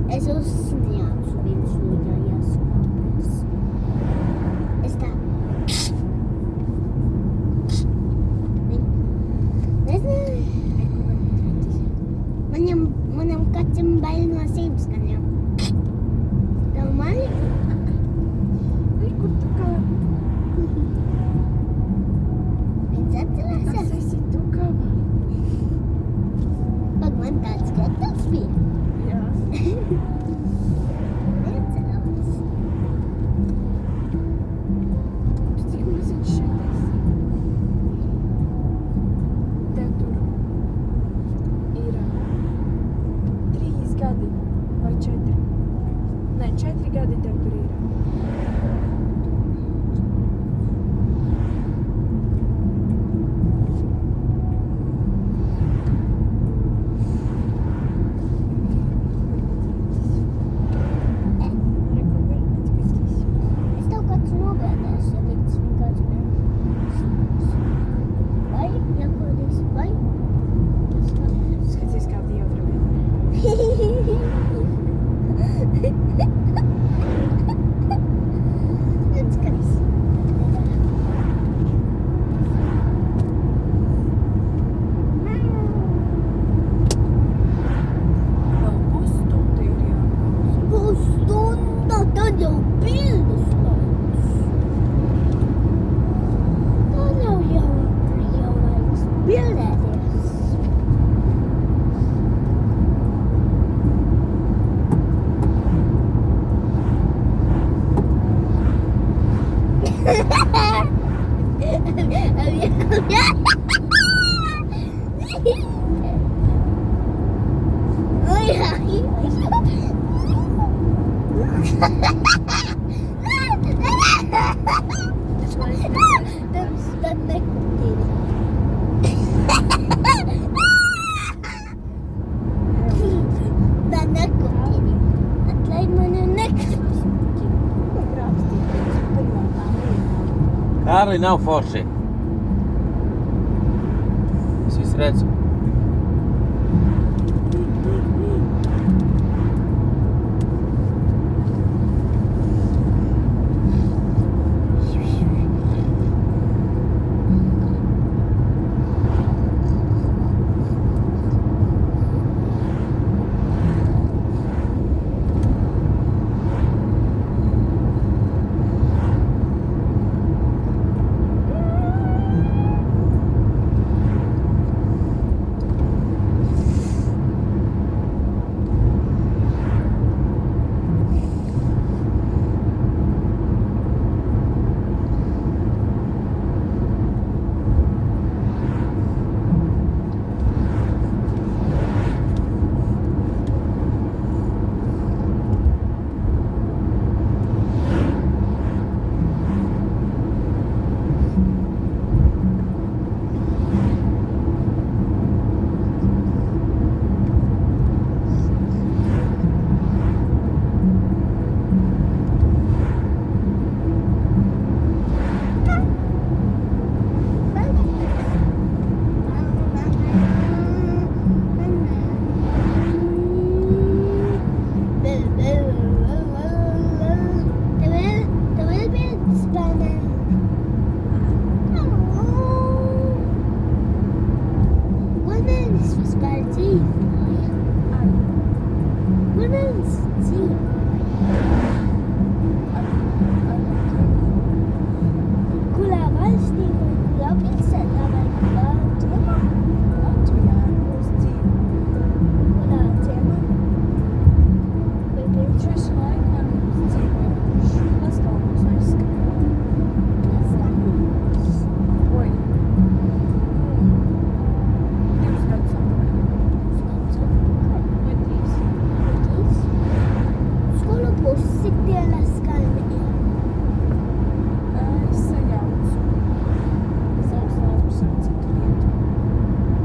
Eso snijam svim suđa jaskapes. Esta. Ne znam. Manam katsam bailma seipskan ja. Normali? Pag man tāds skatās bija. Jā. Neatceros. Cik maziņš šeit esi? Tev tur ir 3 gadi vai 4? Nē, 4 gadi tev tur ir. Es tev kāds nogādāšu, ja līdz vienkārši vai? Jākodīs, vai? Skaties, kā Dievra vieta. Atskaties. Vēl pusstunda ir jāklausa. Pusstunda, tad jau pildus laiks. Tad jau laiks bildēties. Tad nekutīgi. Tad nekutīgi. Atlaid mani nekutīgi. Kārli nav forši. Es visu redzu.